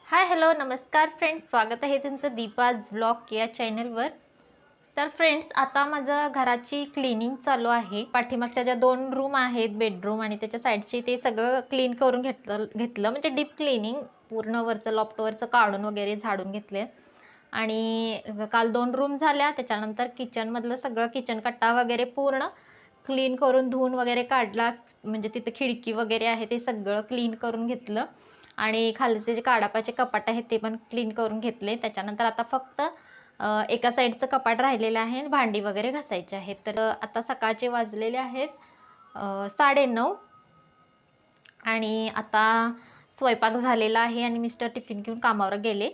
Hi hello नमस्कार friends, स्वागत आहे तुमचं दीपाज व्लॉग या चॅनलवर। तर फ्रेंड्स, आता माझं घराची क्लिनिंग चालू आहे। पाठीमागच्या ज्या 2 रूम आहेत, बेडरूम आणि त्याच्या साईडची, ते सगळं क्लीन करून घेतलं म्हणजे डीप क्लिनिंग, पूर्ण वरचं लॉफ्टवरचं काढून वगैरे झाडून घेतले। आणि काल 2 रूम झाल्या। त्याच्यानंतर किचनमधलं सगळं किचन कट्टा वगैरे पूर्ण क्लीन करून धुवून वगैरे काढला। म्हणजे तिथे खिडकी वगैरे आहे ते सगळं क्लीन करून घेतलं आणि खालचे जे काडापाचे कपाट आहेत ते पण क्लीन करून घेतले। त्याच्यानंतर आता फक्त एका साईडचं कपाट राहिलेलं आहे, भांडी वगैरे घासायची आहेत। तर आता सकाळचे वाजलेले आहेत 9:30 आणि आता स्वयंपाक झालेला आहे आणि मिस्टर टिफिन घेऊन कामावर गेले।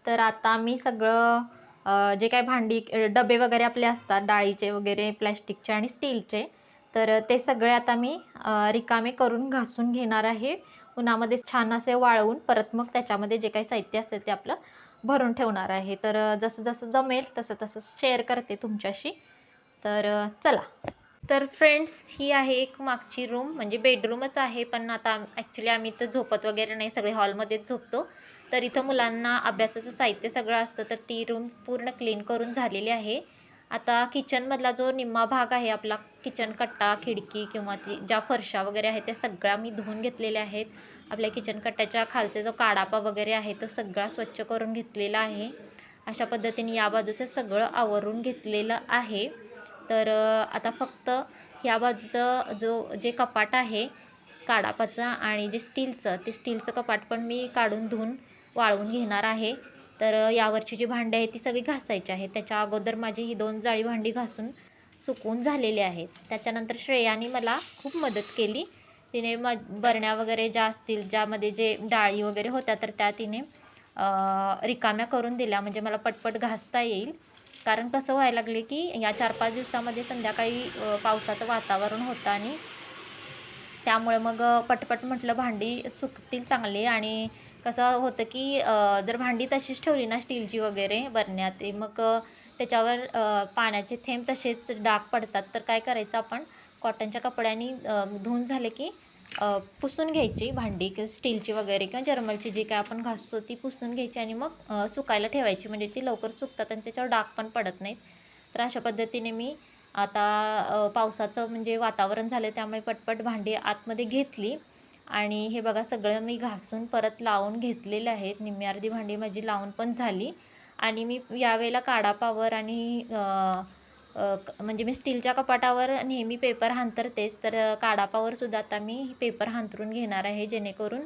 तर आता मी सगळं जे काही भांडी डबे वगैरे आपले असतात, डाळीचे वगैरे, प्लॅस्टिकचे आणि स्टीलचे, तर ते सगळे आता मी रिकामे करून घासून घेणार आहे। उन्हामध्ये छान असे वाळवून परत मग त्याच्यामध्ये जे काही साहित्य असेल ते आपलं भरून ठेवणार आहे। तर जसं जसं जमेल तसं तसं शेअर करते तुमच्याशी। तर चला। तर फ्रेंड्स, ही आहे एक मागची रूम, म्हणजे बेडरूमच आहे, पण आता ॲक्च्युली आम्ही इथं झोपत वगैरे नाही, सगळे हॉलमध्येच झोपतो। तर इथं मुलांना अभ्यासाचं साहित्य सगळं असतं। तर ती रूम पूर्ण क्लीन करून झालेली आहे। आता किचनमधला जो निम्मा भाग आहे आपला, किचन कट्टा, खिडकी किंवा ती ज्या फरशा वगैरे आहेत त्या सगळ्या मी धुवून घेतलेल्या आहेत। आपल्या किचन कट्ट्याच्या खालचा जो काडापा वगैरे आहे तो सगळा स्वच्छ करून घेतलेला आहे। अशा पद्धतीने या बाजूचं सगळं आवरून घेतलेलं आहे। तर आता फक्त ह्या बाजूचं जे कपाट आहे काडापाचं आणि जे स्टीलचं, ते स्टीलचं कपाट पण मी काढून धुवून वाळवून घेणार आहे। तर यावरची जी भांडी आहेत ती सगळी घासायची आहेत। त्याच्या अगोदर माझी ही 2 जाळी भांडी घासून सुकवून झालेली आहेत। त्याच्यानंतर श्रेयाने मला खूप मदत केली। तिने बरण्या वगैरे ज्या असतील, ज्यामध्ये जे डाळी वगैरे होत्या, तर त्या तिने रिकाम्या करून दिल्या, म्हणजे मला पटपट घासता येईल। कारण कसं व्हायला लागले की या 4-5 दिवसामध्ये संध्याकाळी पावसाचं वातावरण होतं आणि त्यामुळे मग पटपट म्हटलं भांडी सुकतील चांगली। आणि कसं होतं की जर भांडी तशीच ठेवली ना स्टीलची वगैरे बरण्यात, ते मग त्याच्यावर पाण्याचे थेंब तसेच डाग पडतात। तर काय करायचं, आपण कॉटनच्या कपड्यांनी धुवून झाले की पुसून घ्यायची भांडी, किंवा स्टीलची वगैरे किंवा जर्मलची जी काय आपण घासतो ती पुसून घ्यायची आणि मग सुकायला ठेवायची, म्हणजे ती लवकर सुकतात आणि त्याच्यावर डाग पण पडत नाहीत। तर अशा पद्धतीने मी आता पावसाचं म्हणजे वातावरण झालं त्यामुळे पटपट भांडी आतमध्ये घेतली आणि हे बघा सगळं मी घासून परत लावून घेतलेले आहेत। निम्मी अर्धी भांडी माझी लावून पण झाली आणि मी यावेळेला काडापावर आणि म्हणजे मी स्टीलच्या कपाटावर नेहमी पेपर हांतरतेच, तर काडापावर सुद्धा आता मी पेपर हांतरून घेणार आहे, जेणेकरून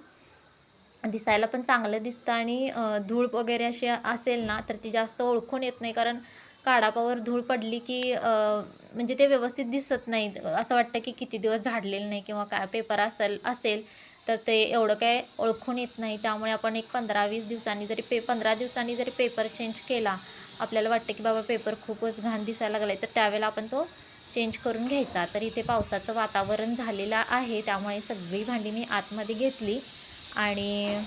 दिसायला पण चांगलं दिसतं आणि धूळ वगैरे अशी असेल ना तर ती जास्त ओळखून येत नाही। कारण काडापावर धूळ पडली की म्हणजे ते व्यवस्थित दिसत नाही, असं वाटतं की किती दिवस झाडलेलं नाही किंवा काय पेपर असेल तर ते एवढं काय ओळखून येत नाही। त्यामुळे आपण एक 15-20 दिवसांनी जरी 15 दिवसांनी जरी पेपर चेंज केला, आपल्याला वाटतं की बाबा पेपर खूपच घाण दिसायला लागला आहे, तर त्यावेळेला आपण तो चेंज करून घ्यायचा। तर इथे पावसाचं वातावरण झालेलं आहे त्यामुळे सगळी भांडी मी आतमध्ये घेतली आणि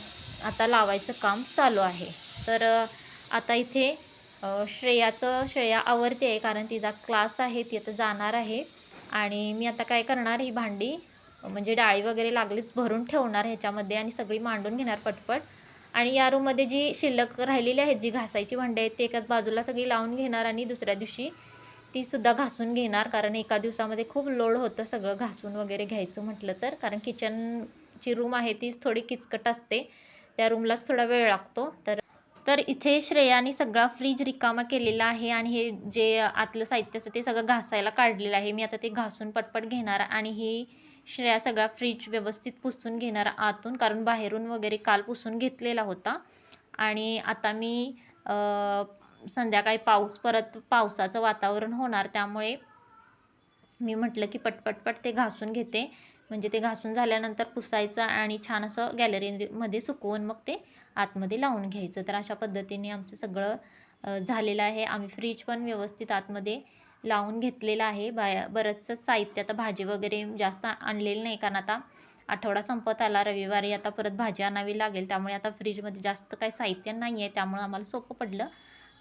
आता लावायचं काम चालू आहे। तर आता इथे श्रेया आवरते आहे, कारण तिचा क्लास आहे, ती आता जाणार आहे। आणि मी आता काय करणार, ही भांडी म्हणजे डाळी वगैरे लागलीच भरून ठेवणार ह्याच्यामध्ये आणि सगळी मांडून घेणार पटपट। आणि या रूममध्ये जी शिल्लक राहिलेली आहेत, जी घासायची भांडी आहेत, ती एकाच बाजूला सगळी लावून घेणार आणि दुसऱ्या दिवशी तीसुद्धा घासून घेणार। कारण एका दिवसामध्ये खूप लोड होतं सगळं घासून वगैरे घ्यायचं म्हटलं तर, कारण किचनची रूम आहे तीच थोडी किचकट असते, त्या रूमलाच थोडा वेळ लागतो। तर इथे श्रेयाने सगळा फ्रीज रिकामा केलेला आहे आणि हे जे आतलं साहित्य असतं ते सगळं घासायला काढलेलं आहे। मी आता ते घासून पटपट घेणार आणि ही श्रेया सगळा फ्रीज व्यवस्थित पुसून घेणार आतून, कारण बाहेरून वगैरे काल पुसून घेतलेला होता। आणि आता मी संध्याकाळी परत पावसाचं वातावरण होणार, त्यामुळे मी म्हटलं की पटपट ते घासून घेते, म्हणजे ते घासून झाल्यानंतर पुसायचं आणि छान असं गॅलरीमध्ये सुकवून मग ते आतमध्ये लावून घ्यायचं। तर अशा पद्धतीने आमचं सगळं झालेलं आहे। आम्ही फ्रीज पण व्यवस्थित आतमध्ये लावून घेतलेलं आहे। बरंचसं साहित्य, आता भाजी वगैरे जास्त आणलेलं नाही, कारण आता आठवडा संपत आला, रविवारी आता परत भाजी आणावी लागेल, त्यामुळे आता फ्रीजमध्ये जास्त काही साहित्य नाही आहे, त्यामुळे आम्हाला सोपं पडलं,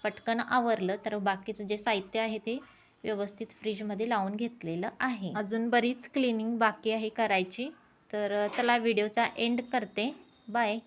पटकन आवरलं। तर बाकीचं जे साहित्य आहे ते व्यवस्थित फ्रीजमध्ये लावून घेतलेलं आहे। अजून बरीच क्लिनिंग बाकी आहे करायची। तर चला व्हिडिओचा एंड करते, बाय।